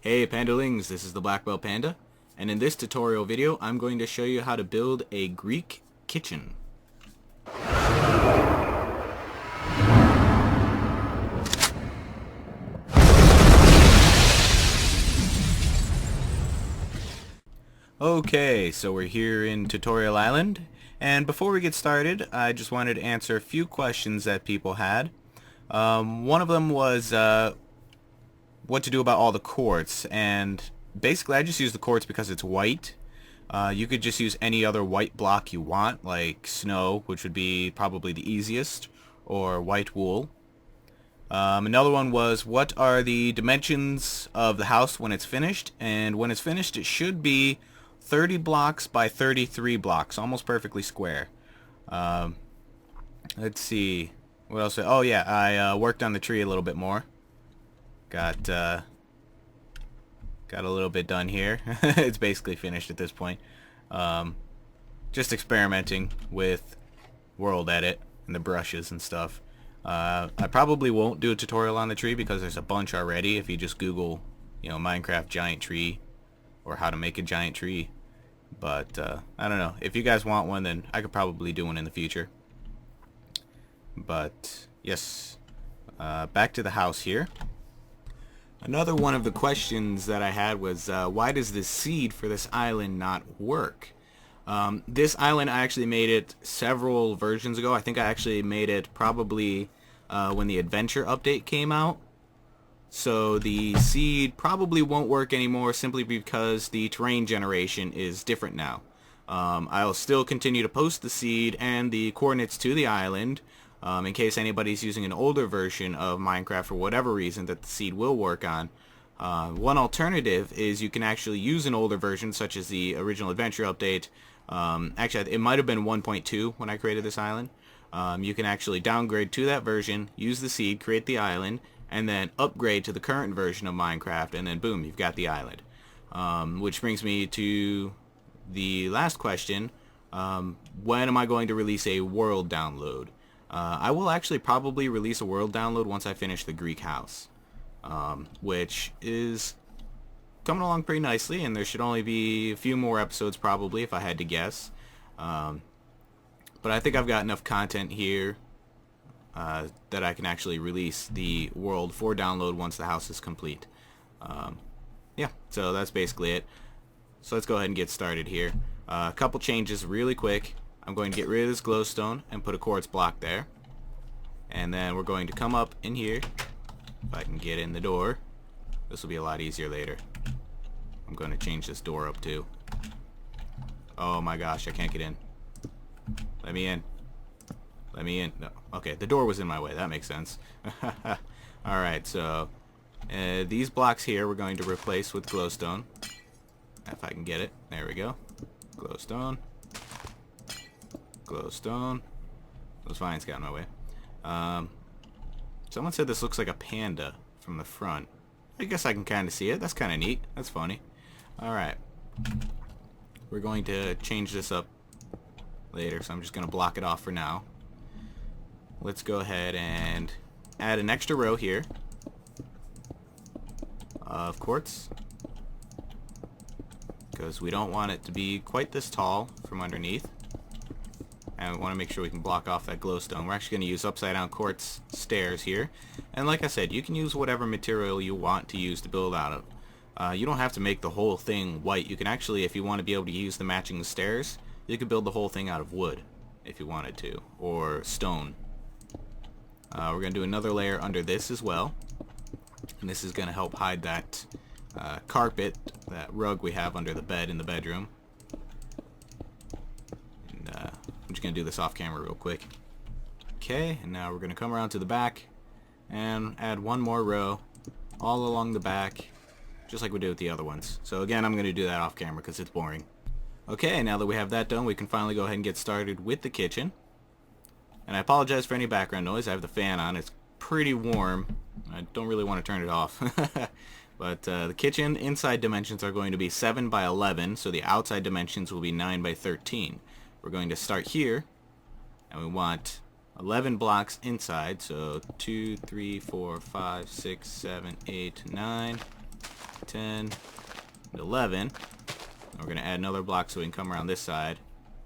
Hey Pandalings, this is the Black Belt Panda, and in this tutorial video I'm going to show you how to build a Greek kitchen. Okay, so we're here in Tutorial Island, and before we get started I just wanted to answer a few questions that people had. One of them was what to do about all the quartz, and basically I just use the quartz because it's white. You could just use any other white block you want, like snow, which would be probably the easiest, or white wool. Another one was, what are the dimensions of the house when it's finished? And when it's finished, it should be 30 blocks by 33 blocks, almost perfectly square. Let's see, what else? Oh yeah, I worked on the tree a little bit more. Got a little bit done here. It's basically finished at this point. Just experimenting with world edit and the brushes and stuff. I probably won't do a tutorial on the tree because there's a bunch already. If you just Google, Minecraft giant tree or how to make a giant tree. But I don't know. If you guys want one, then I could probably do one in the future. But yes, back to the house here. Another one of the questions that I had was, why does this seed for this island not work? This island, I actually made it several versions ago. I think I actually made it probably when the adventure update came out. So the seed probably won't work anymore simply because the terrain generation is different now. I'll still continue to post the seed and the coordinates to the island in case anybody's using an older version of Minecraft for whatever reason that the seed will work on. One alternative is you can actually use an older version such as the original adventure update. Actually, it might have been 1.2 when I created this island. You can actually downgrade to that version, use the seed, create the island, and then upgrade to the current version of Minecraft, and then boom, you've got the island. Which brings me to the last question. When am I going to release a world download? I will actually probably release a world download once I finish the Greek house, which is coming along pretty nicely, and there should only be a few more episodes probably if I had to guess. But I think I've got enough content here that I can actually release the world for download once the house is complete. Yeah, so that's basically it. So let's go ahead and get started here. A couple changes really quick. I'm going to get rid of this glowstone and put a quartz block there. And then we're going to come up in here. If I can get in the door. This will be a lot easier later. I'm going to change this door up too. Oh my gosh, I can't get in. Let me in. Let me in. No. Okay, the door was in my way. That makes sense. Alright, so these blocks here we're going to replace with glowstone. If I can get it. There we go. Glowstone. Glowstone. Those vines got in my way. Someone said this looks like a panda from the front. I guess I can kind of see it. That's kind of neat. That's funny. Alright. We're going to change this up later, so I'm just going to block it off for now. Let's go ahead and add an extra row here of quartz, because we don't want it to be quite this tall from underneath. And we want to make sure we can block off that glowstone. We're actually going to use upside down quartz stairs here. And like I said, you can use whatever material you want to use to build out of. You don't have to make the whole thing white. You can actually, if you want to be able to use the matching stairs, you could build the whole thing out of wood if you wanted to, or stone. We're going to do another layer under this as well. And this is going to help hide that carpet, that rug we have under the bed in the bedroom. I'm just going to do this off camera real quick. Okay, and now we're going to come around to the back and add one more row all along the back, just like we did with the other ones. So again, I'm going to do that off camera because it's boring. Okay, now that we have that done, we can finally go ahead and get started with the kitchen. And I apologize for any background noise. I have the fan on. It's pretty warm. I don't really want to turn it off. But the kitchen inside dimensions are going to be 7 by 11, so the outside dimensions will be 9 by 13. We're going to start here, and we want 11 blocks inside, so 2, 3, 4, 5, 6, 7, 8, 9, 10, 11. We're going to add another block so we can come around this side.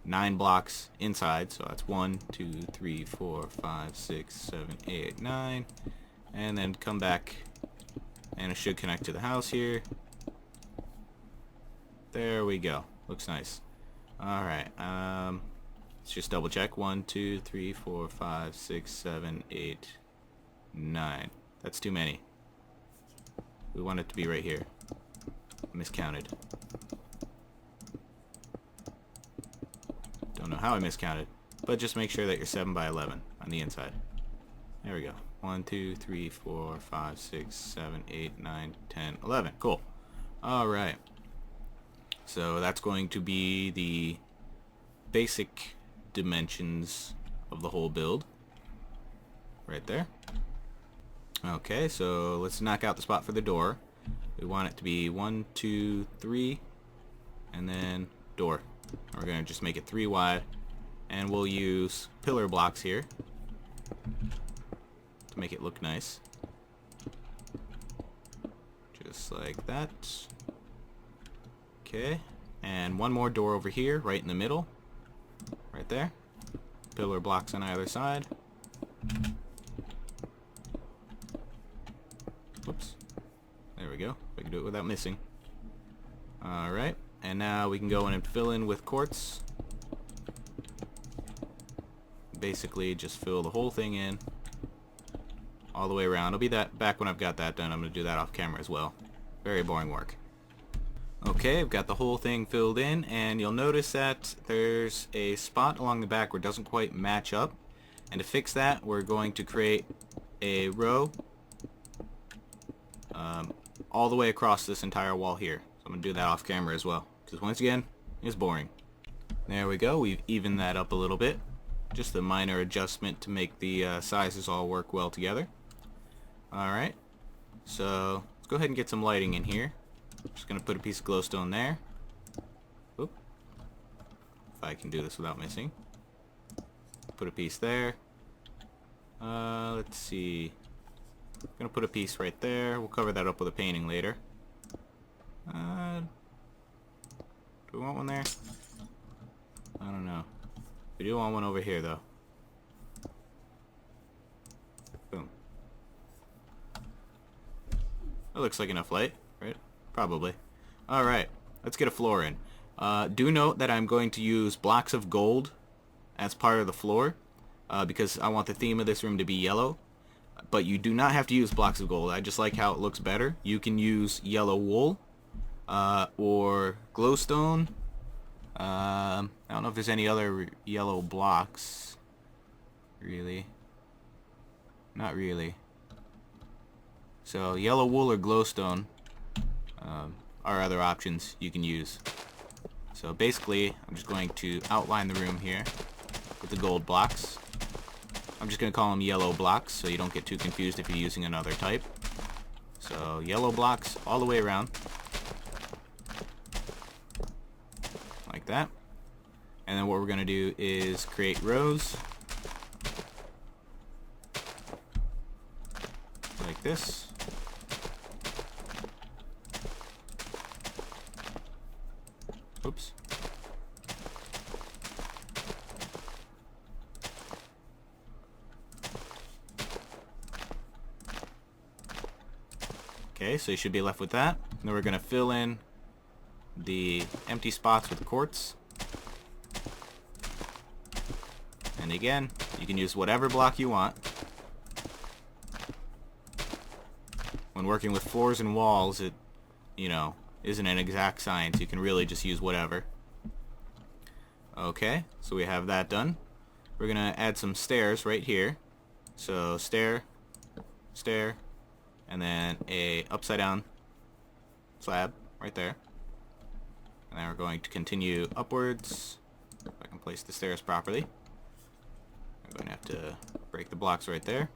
9 blocks inside, so that's 1, 2, 3, 4, 5, 6, 7, 8, 9. And then come back, and it should connect to the house here. There we go. Looks nice. Alright, let's just double check. 1, 2, 3, 4, 5, 6, 7, 8, 9. That's too many. We want it to be right here. Miscounted. Don't know how I miscounted, but just make sure that you're 7 by 11 on the inside. There we go. 1, 2, 3, 4, 5, 6, 7, 8, 9, 10, 11. Cool. Alright. So that's going to be the basic dimensions of the whole build. Right there. Okay, so let's knock out the spot for the door. We want it to be 1, 2, 3, and then door. We're going to just make it 3 wide, and we'll use pillar blocks here to make it look nice. Just like that. Okay, and one more door over here, right in the middle. Right there. Pillar blocks on either side. Whoops. There we go. We can do it without missing. Alright, and now we can go in and fill in with quartz. Basically just fill the whole thing in all the way around. I'll be back when I've got that done. I'm going to do that off camera as well. Very boring work. Okay, I've got the whole thing filled in, and you'll notice that there's a spot along the back where it doesn't quite match up. And to fix that, we're going to create a row all the way across this entire wall here. So I'm going to do that off camera as well, because once again, it's boring. There we go. We've evened that up a little bit. Just a minor adjustment to make the sizes all work well together. Alright, so let's go ahead and get some lighting in here. Just going to put a piece of glowstone there. Oop. If I can do this without missing. Put a piece there. Let's see. I'm going to put a piece right there. We'll cover that up with a painting later. Do we want one there? I don't know. We do want one over here though. Boom. That looks like enough light, right? Probably. Alright, let's get a floor in. Do note that I'm going to use blocks of gold as part of the floor because I want the theme of this room to be yellow. But you do not have to use blocks of gold. I just like how it looks better. You can use yellow wool or glowstone. I don't know if there's any other yellow blocks. Really? Not really. So yellow wool or glowstone are other options you can use. So basically, I'm just going to outline the room here with the gold blocks. I'm just going to call them yellow blocks so you don't get too confused if you're using another type. So yellow blocks all the way around. Like that. And then what we're going to do is create rows. Like this. Oops. Okay, so you should be left with that. And then we're going to fill in the empty spots with quartz. And again, you can use whatever block you want. When working with floors and walls, it, isn't an exact science. You can really just use whatever. Okay, so we have that done. We're going to add some stairs right here. So stair, stair, and then a upside down slab right there. And then we're going to continue upwards. If I can place the stairs properly. I'm going to have to break the blocks right there.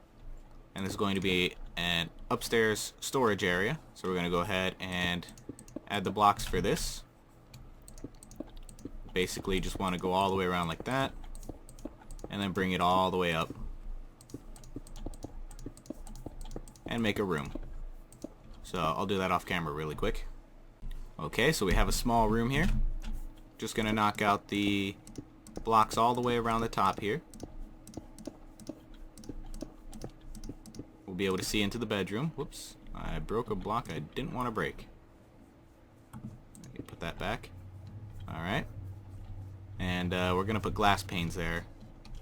And this is going to be an upstairs storage area. So we're going to go ahead and add the blocks for this. Basically just want to go all the way around like that. And then bring it all the way up. And make a room. So I'll do that off camera really quick. Okay, so we have a small room here. Just gonna knock out the blocks all the way around the top here. We'll be able to see into the bedroom. Whoops, I broke a block I didn't want to break. Put that back. Alright. And we're gonna put glass panes there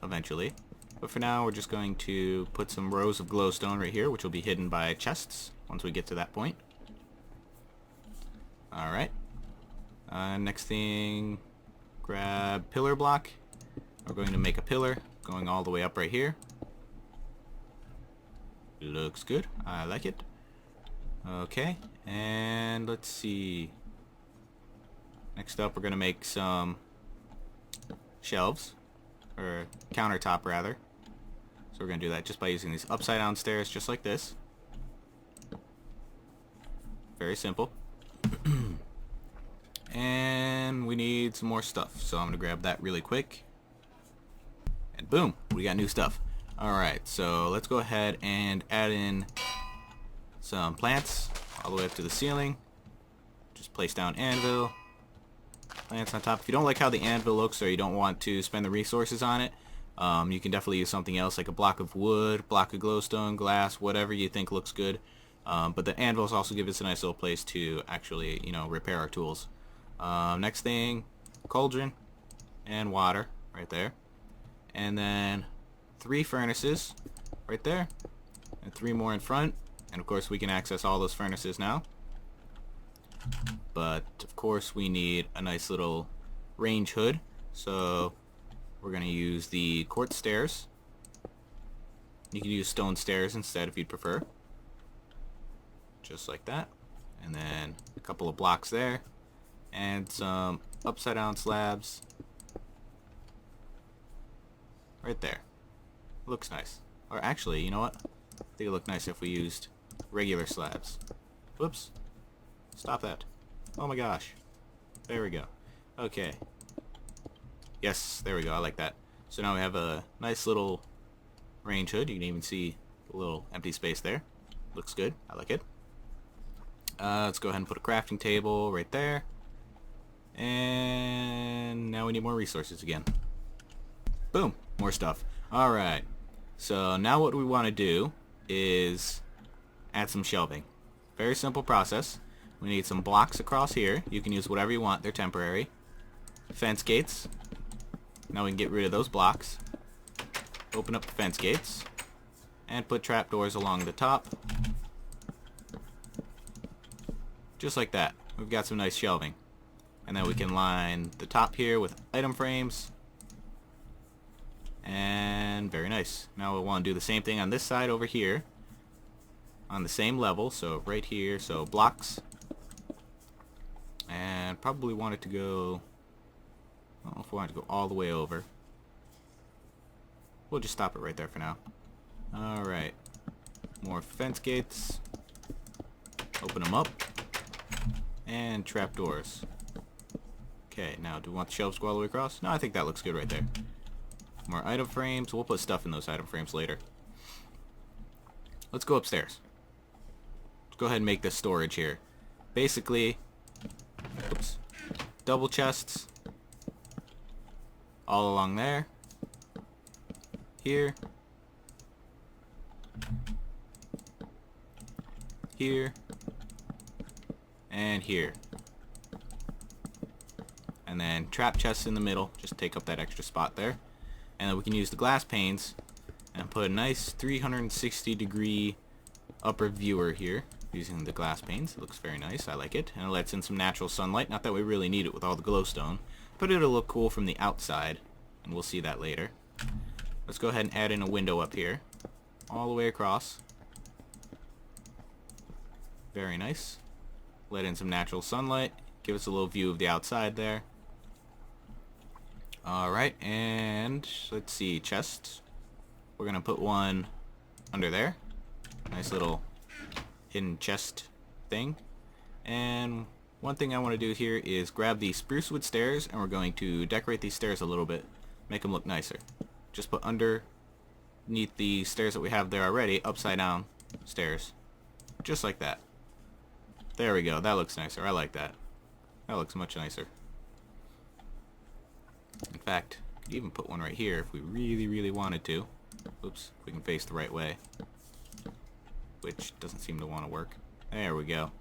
eventually. But for now, we're just going to put some rows of glowstone right here, which will be hidden by chests once we get to that point. Alright. Next thing, grab pillar block. We're going to make a pillar going all the way up right here. Looks good. I like it. Okay. And let's see. Next up, we're going to make some shelves. Or countertop, rather. So we're going to do that just by using these upside down stairs just like this. Very simple. And we need some more stuff. So I'm going to grab that really quick. And boom, we got new stuff. Alright, so let's go ahead and add in some plants all the way up to the ceiling. Just place down anvil. Plants on top. If you don't like how the anvil looks or you don't want to spend the resources on it, you can definitely use something else like a block of wood, block of glowstone, glass, whatever you think looks good. But the anvils also give us a nice little place to actually, you know, repair our tools. Next thing, cauldron and water right there. And then 3 furnaces right there. And 3 more in front. And of course we can access all those furnaces now. But of course we need a nice little range hood. So we're going to use the Quartz Stairs. You can use stone stairs instead if you'd prefer. Just like that. And then a couple of blocks there. And some upside down slabs. Right there. Looks nice. Or actually, you know what? I think it would look nice if we used regular slabs. Whoops. Stop that. Oh my gosh. There we go. Okay. Yes, there we go. I like that. So now we have a nice little range hood. You can even see a little empty space there. Looks good. I like it. Let's go ahead and put a crafting table right there. And now we need more resources again. Boom. More stuff. Alright. So now what we want to do is add some shelving. Very simple process. We need some blocks across here. You can use whatever you want. They're temporary. Fence gates. Now we can get rid of those blocks. Open up the fence gates. And put trapdoors along the top. Just like that. We've got some nice shelving. And then we can line the top here with item frames. And very nice. Now we'll want to do the same thing on this side over here. On the same level. So right here. So blocks. And probably want it to go... I don't know if we want it to go all the way over. We'll just stop it right there for now. Alright. More fence gates. Open them up. And trapdoors. Okay, now do we want the shelves to go all the way across? No, I think that looks good right there. More item frames. We'll put stuff in those item frames later. Let's go upstairs. Let's go ahead and make this storage here. Basically, oops, double chests all along there. Here. Here. And here. And then trap chests in the middle. Just take up that extra spot there. And then we can use the glass panes and put a nice 360 degree upper viewer here using the glass panes. It looks very nice. I like it. And it lets in some natural sunlight. Not that we really need it with all the glowstone, but it'll look cool from the outside. And we'll see that later. Let's go ahead and add in a window up here. All the way across. Very nice. Let in some natural sunlight. Give us a little view of the outside there. Alright, and let's see, chests. We're going to put one under there. Nice little hidden chest thing. And one thing I want to do here is grab the Spruce-Wood Stairs, and we're going to decorate these stairs a little bit. Make them look nicer. Just put underneath the stairs that we have there already, upside down stairs. Just like that. There we go. That looks nicer. I like that. That looks much nicer. In fact, could even put one right here if we really wanted to. Oops, we can face the right way. Which doesn't seem to want to work. There we go.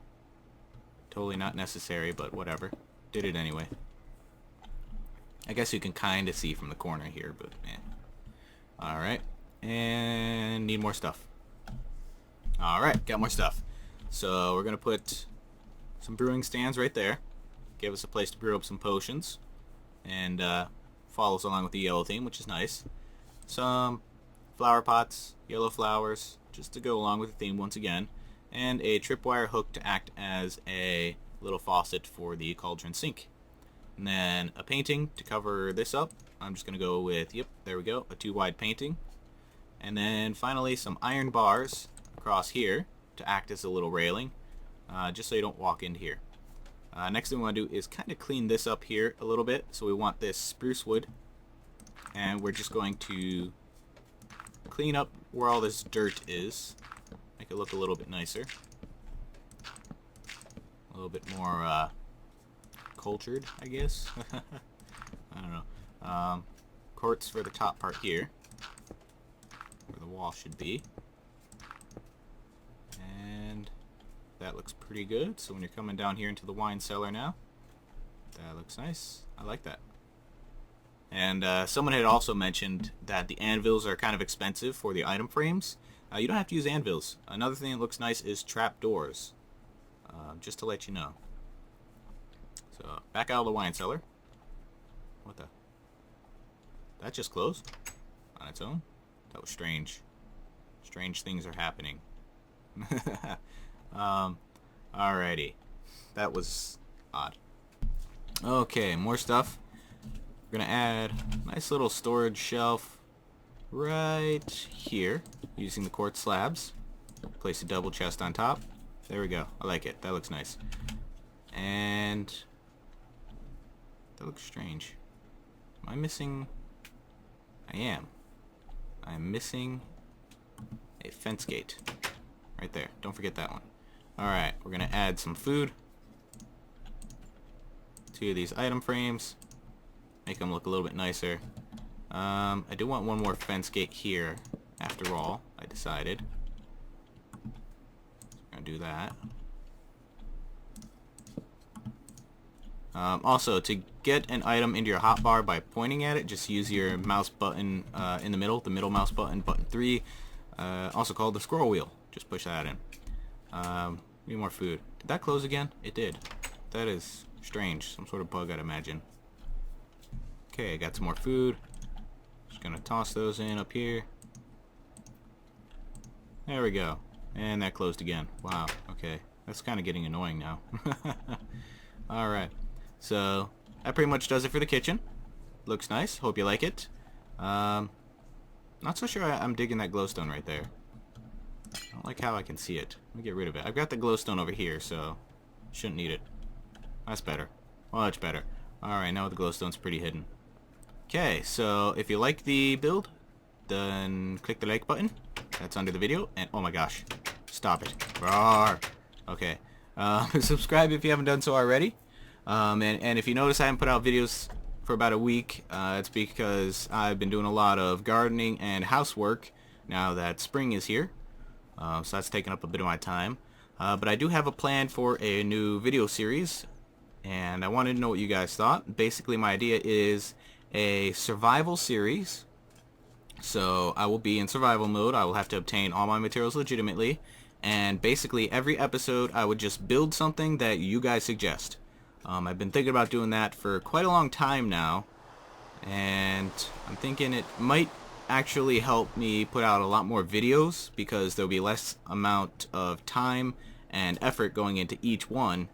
Totally not necessary, but whatever. Did it anyway. I guess you can kind of see from the corner here, but eh. Alright. And need more stuff. Alright, got more stuff. So we're going to put some brewing stands right there. Give us a place to brew up some potions. And follows along with the yellow theme, which is nice. Some flower pots, yellow flowers, just to go along with the theme once again. And a tripwire hook to act as a little faucet for the cauldron sink. And then a painting to cover this up. I'm just going to go with, yep, there we go, a 2-wide painting. And then finally some iron bars across here to act as a little railing, just so you don't walk into here. Next thing we want to do is kind of clean this up here a little bit. So we want this spruce wood, and we're just going to clean up where all this dirt is, make it look a little bit nicer, a little bit more cultured, I guess. I don't know. Quartz for the top part here, where the wall should be. And that looks pretty good. So when you're coming down here into the wine cellar now, that looks nice. I like that. And someone had also mentioned that the anvils are kind of expensive for the item frames. You don't have to use anvils. Another thing that looks nice is trapdoors, just to let you know. So back out of the wine cellar. What the? That just closed on its own? That was strange. Strange things are happening. Alrighty. That was odd. Okay, more stuff. We're gonna add a nice little storage shelf right here using the quartz slabs. Place a double chest on top. There we go. I like it. That looks nice. And that looks strange. Am I missing? I am. I'm missing a fence gate. Right there. Don't forget that one. Alright, we're going to add some food to these item frames. Make them look a little bit nicer. I do want one more fence gate here, after all, I decided. So I'm going to do that. Also, to get an item into your hotbar by pointing at it, just use your mouse button in the middle mouse button, button 3, also called the scroll wheel. Just push that in. Need more food. Did that close again? It did. That is strange. Some sort of bug, I'd imagine. Okay, I got some more food. Just gonna toss those in up here. There we go. And that closed again. Wow, okay. That's kind of getting annoying now. Alright. So, that pretty much does it for the kitchen. Looks nice. Hope you like it. Not so sure I'm digging that glowstone right there. I don't like how I can see it. Let me get rid of it. I've got the glowstone over here, so shouldn't need it. That's better. Much better. Alright, now the glowstone's pretty hidden. Okay, so if you like the build, then click the like button. That's under the video. And oh my gosh, stop it. Roar. Okay. Subscribe if you haven't done so already. And if you notice I haven't put out videos for about a week, it's because I've been doing a lot of gardening and housework now that spring is here. So that's taken up a bit of my time. But I do have a plan for a new video series, and I wanted to know what you guys thought. Basically, my idea is a survival series. So I will be in survival mode. I will have to obtain all my materials legitimately. And basically, every episode, I would just build something that you guys suggest. I've been thinking about doing that for quite a long time now. And I'm thinking it might actually help me put out a lot more videos, because there'll be less amount of time and effort going into each one,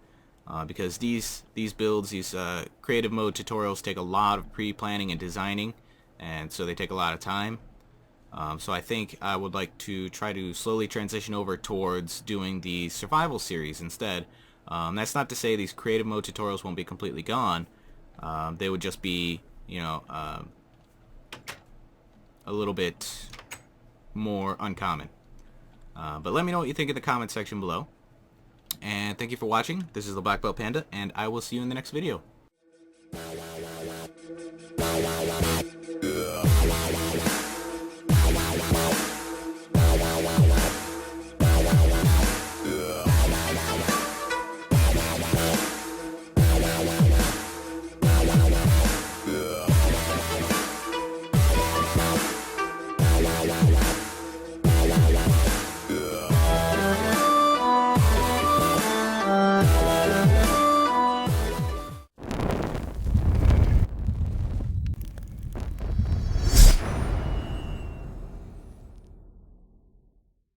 because these builds, these creative mode tutorials take a lot of pre-planning and designing, and so they take a lot of time. So I think I would like to try to slowly transition over towards doing the survival series instead. That's not to say these creative mode tutorials won't be completely gone. They would just be, you know, a little bit more uncommon. But let me know what you think in the comment section below. And thank you for watching. This is the Black Belt Panda, and I will see you in the next video.